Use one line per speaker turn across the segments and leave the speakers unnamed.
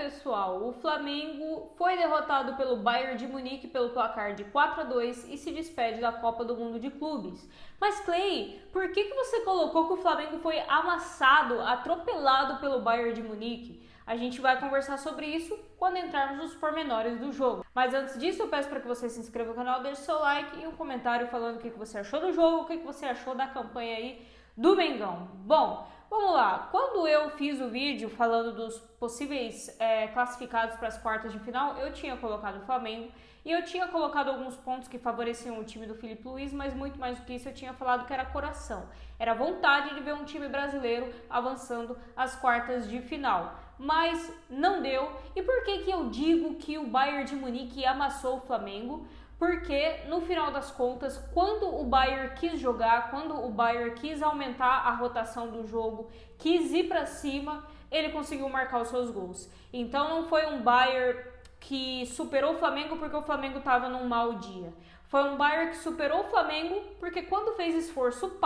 pessoal, o Flamengo foi derrotado pelo Bayern de Munique pelo placar de 4-2 e se despede da Copa do Mundo de Clubes. Mas Clay, por que você colocou que o Flamengo foi amassado, atropelado pelo Bayern de Munique? A gente vai conversar sobre isso quando entrarmos nos pormenores do jogo. Mas antes disso, eu peço para que você se inscreva no canal, deixe seu like e um comentário falando o que você achou do jogo, o que você achou da campanha aí do Mengão. Bom, vamos lá. Quando eu fiz o vídeo falando dos possíveis classificados para as quartas de final, eu tinha colocado o Flamengo e eu tinha colocado alguns pontos que favoreciam o time do Filipe Luiz, mas muito mais do que isso eu tinha falado que era coração. Era vontade de ver um time brasileiro avançando às quartas de final. Mas não deu. E por que eu digo que o Bayern de Munique amassou o Flamengo? Porque no final das contas, quando o Bayern quis jogar, quando o Bayern quis aumentar a rotação do jogo, quis ir para cima, ele conseguiu marcar os seus gols. Então não foi um Bayern que superou o Flamengo porque o Flamengo estava num mau dia. Foi um Bayern que superou o Flamengo porque quando fez esforço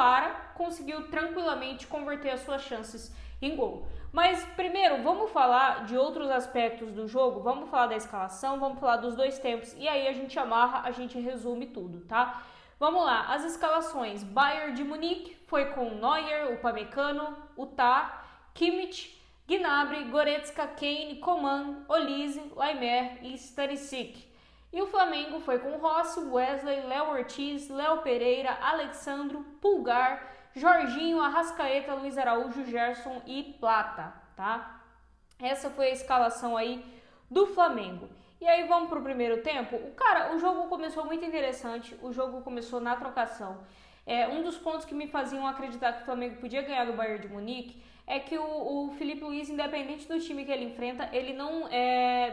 conseguiu tranquilamente converter as suas chances em gol. Mas primeiro, vamos falar de outros aspectos do jogo, vamos falar da escalação, vamos falar dos dois tempos e aí a gente amarra, a gente resume tudo, tá? Vamos lá, as escalações. Bayern de Munique foi com Neuer, Upamecano, Utah, Kimmich, Gnabry, Goretzka, Kane, Coman, Olise, Laimer e Stanisic. E o Flamengo foi com Rossi, Wesley, Léo Ortiz, Léo Pereira, Alexandro, Pulgar, Jorginho, Arrascaeta, Luiz Araújo, Gerson e Plata, tá? Essa foi a escalação aí do Flamengo. E aí vamos pro primeiro tempo. O jogo começou muito interessante, o jogo começou na trocação. Um dos pontos que me faziam acreditar que o Flamengo podia ganhar do Bayern de Munique é que o Filipe Luiz, independente do time que ele enfrenta, ele não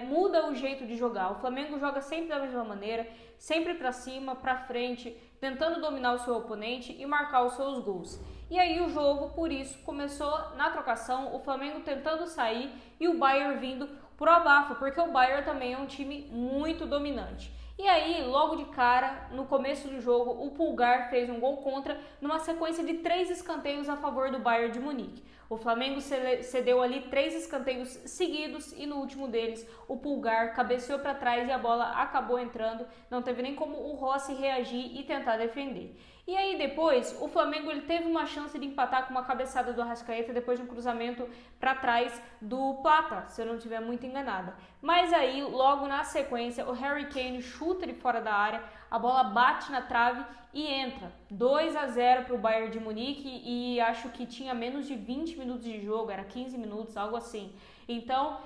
muda o jeito de jogar. O Flamengo joga sempre da mesma maneira, sempre pra cima, pra frente, tentando dominar o seu oponente e marcar os seus gols. E aí o jogo, por isso, começou na trocação, o Flamengo tentando sair e o Bayern vindo pro abafo, porque o Bayern também é um time muito dominante. E aí, logo de cara, no começo do jogo, o Pulgar fez um gol contra numa sequência de 3 escanteios a favor do Bayern de Munique. O Flamengo cedeu ali 3 escanteios seguidos e no último deles o Pulgar cabeceou para trás e a bola acabou entrando. Não teve nem como o Rossi reagir e tentar defender. E aí depois o Flamengo ele teve uma chance de empatar com uma cabeçada do Arrascaeta depois de um cruzamento para trás do Plata, se eu não estiver muito enganada. Mas aí logo na sequência o Harry Kane chuta de fora da área, a bola bate na trave e entra. 2-0 para o Bayern de Munique e acho que tinha menos de 20 minutos de jogo, era 15 minutos, algo assim. Então,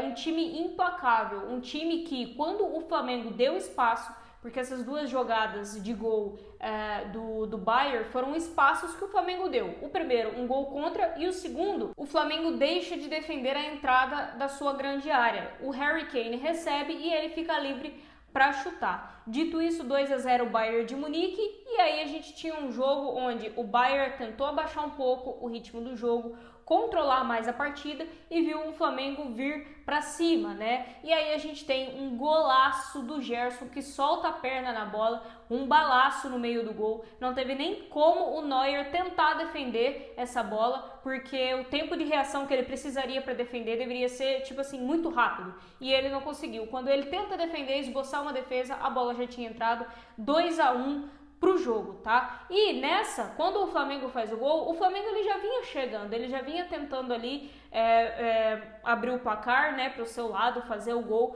um time implacável, um time que quando o Flamengo deu espaço, porque essas duas jogadas de gol do Bayern foram espaços que o Flamengo deu. O primeiro, um gol contra, e o segundo, o Flamengo deixa de defender a entrada da sua grande área. O Harry Kane recebe e ele fica livre para chutar. Dito isso, 2-0 o Bayern de Munique, e aí a gente tinha um jogo onde o Bayern tentou abaixar um pouco o ritmo do jogo, controlar mais a partida e viu o Flamengo vir para cima, né? E aí a gente tem um golaço do Gerson que solta a perna na bola, um balaço no meio do gol. Não teve nem como o Neuer tentar defender essa bola, porque o tempo de reação que ele precisaria para defender deveria ser, tipo assim, muito rápido. E ele não conseguiu. Quando ele tenta defender, esboçar uma defesa, a bola já tinha entrado. 2-1 pro jogo, tá? E nessa, quando o Flamengo faz o gol, o Flamengo ele já vinha chegando, ele já vinha tentando ali abrir o placar, né, pro seu lado, fazer o gol.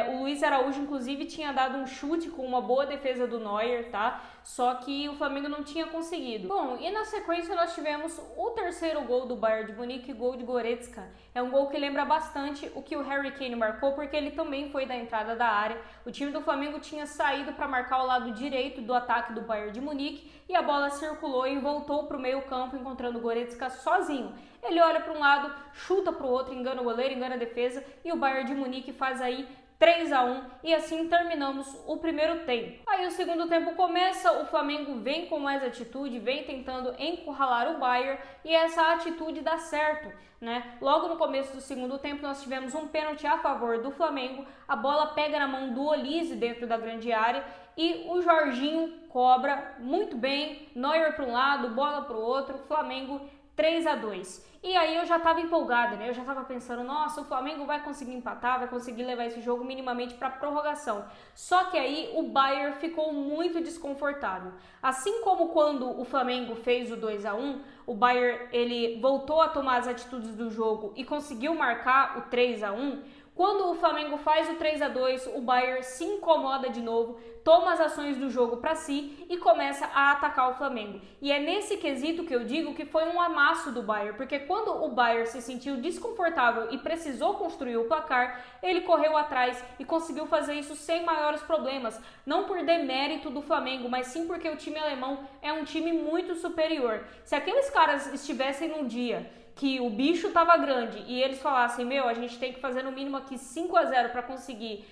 O Luiz Araújo, inclusive, tinha dado um chute com uma boa defesa do Neuer, tá? Só que o Flamengo não tinha conseguido. Bom, e na sequência nós tivemos o terceiro gol do Bayern de Munique, gol de Goretzka. É um gol que lembra bastante o que o Harry Kane marcou, porque ele também foi da entrada da área. O time do Flamengo tinha saído para marcar o lado direito do ataque do Bayern de Munique e a bola circulou e voltou para o meio campo, encontrando o Goretzka sozinho. Ele olha para um lado, chuta para o outro, engana o goleiro, engana a defesa e o Bayern de Munique faz aí 3-1 e assim terminamos o primeiro tempo. Aí o segundo tempo começa, o Flamengo vem com mais atitude, vem tentando encurralar o Bayern e essa atitude dá certo, né? Logo no começo do segundo tempo nós tivemos um pênalti a favor do Flamengo, a bola pega na mão do Olise dentro da grande área e o Jorginho cobra muito bem, Neuer para um lado, bola para o outro, Flamengo 3-2. E aí eu já estava empolgada, né? Eu já estava pensando, nossa, o Flamengo vai conseguir empatar, vai conseguir levar esse jogo minimamente para prorrogação. Só que aí o Bayern ficou muito desconfortável. Assim como quando o Flamengo fez o 2-1, o Bayern ele voltou a tomar as atitudes do jogo e conseguiu marcar o 3-1. Quando o Flamengo faz o 3-2, o Bayern se incomoda de novo, toma as ações do jogo para si e começa a atacar o Flamengo. E é nesse quesito que eu digo que foi um amasso do Bayern, porque quando o Bayern se sentiu desconfortável e precisou construir o placar, ele correu atrás e conseguiu fazer isso sem maiores problemas. Não por demérito do Flamengo, mas sim porque o time alemão é um time muito superior. Se aqueles caras estivessem num dia que o bicho tava grande e eles falassem, meu, a gente tem que fazer no mínimo aqui 5-0 para conseguir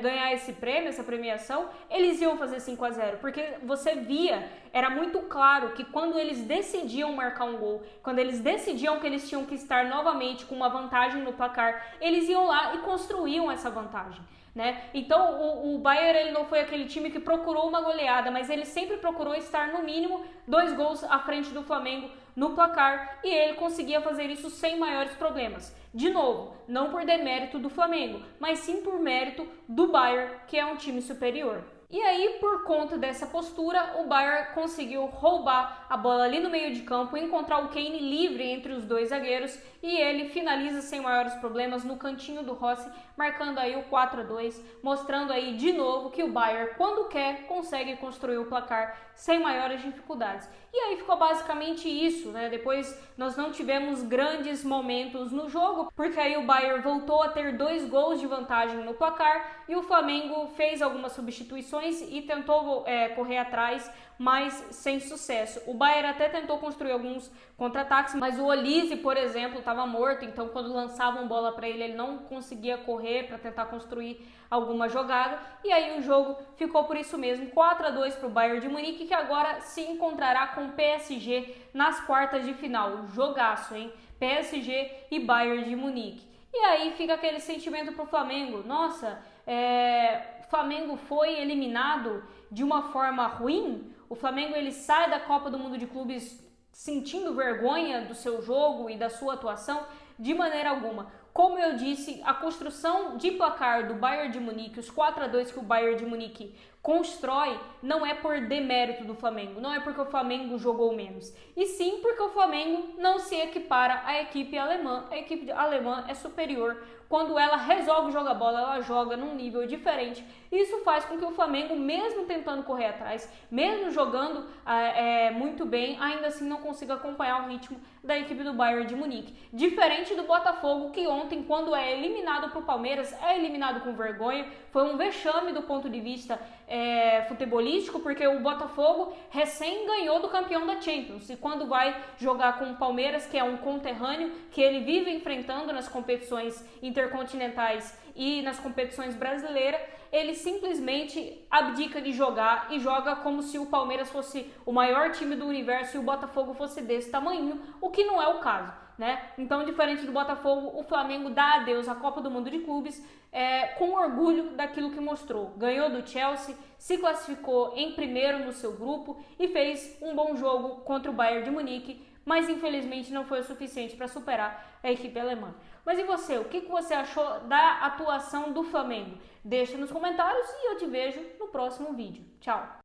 ganhar esse prêmio, essa premiação, eles iam fazer 5-0, porque você via, era muito claro que quando eles decidiam marcar um gol, quando eles decidiam que eles tinham que estar novamente com uma vantagem no placar, eles iam lá e construíam essa vantagem. Né? Então o Bayern ele não foi aquele time que procurou uma goleada, mas ele sempre procurou estar no mínimo 2 gols à frente do Flamengo no placar e ele conseguia fazer isso sem maiores problemas. De novo, não por demérito do Flamengo, mas sim por mérito do Bayern, que é um time superior. E aí, por conta dessa postura, o Bayern conseguiu roubar a bola ali no meio de campo, encontrar o Kane livre entre os dois zagueiros e ele finaliza sem maiores problemas no cantinho do Rossi, marcando aí o 4-2, mostrando aí de novo que o Bayern, quando quer, consegue construir o placar sem maiores dificuldades. E aí ficou basicamente isso, né? Depois nós não tivemos grandes momentos no jogo, porque aí o Bayern voltou a ter 2 gols de vantagem no placar e o Flamengo fez algumas substituições e tentou correr atrás, mas sem sucesso. O Bayern até tentou construir alguns contra-ataques, mas o Olise, por exemplo, estava morto, então quando lançavam bola para ele, ele não conseguia correr para tentar construir alguma jogada, e aí o jogo ficou por isso mesmo, 4-2 para o Bayern de Munique, que agora se encontrará com o PSG nas quartas de final. Jogaço, hein? PSG e Bayern de Munique. E aí fica aquele sentimento pro Flamengo, nossa, o Flamengo foi eliminado de uma forma ruim, o Flamengo ele sai da Copa do Mundo de Clubes sentindo vergonha do seu jogo e da sua atuação? De maneira alguma. Como eu disse, a construção de placar do Bayern de Munique, os 4-2 que o Bayern de Munique constrói, não é por demérito do Flamengo, não é porque o Flamengo jogou menos, e sim porque o Flamengo não se equipara à equipe alemã. A equipe alemã é superior. Quando ela resolve jogar bola, ela joga num nível diferente. Isso faz com que o Flamengo, mesmo tentando correr atrás, mesmo jogando muito bem, ainda assim não consiga acompanhar o ritmo da equipe do Bayern de Munique. Diferente do Botafogo, que ontem, quando é eliminado para o Palmeiras, é eliminado com vergonha. Foi um vexame do ponto de vista futebolístico, porque o Botafogo recém ganhou do campeão da Champions. E quando vai jogar com o Palmeiras, que é um conterrâneo, que ele vive enfrentando nas competições intercontinentais e nas competições brasileiras, ele simplesmente abdica de jogar e joga como se o Palmeiras fosse o maior time do universo e o Botafogo fosse desse tamanho, o que não é o caso, né? Então, diferente do Botafogo, o Flamengo dá adeus à Copa do Mundo de Clubes com orgulho daquilo que mostrou. Ganhou do Chelsea, se classificou em primeiro no seu grupo e fez um bom jogo contra o Bayern de Munique, mas infelizmente não foi o suficiente para superar a equipe alemã. Mas e você? O que você achou da atuação do Flamengo? Deixa nos comentários e eu te vejo no próximo vídeo. Tchau!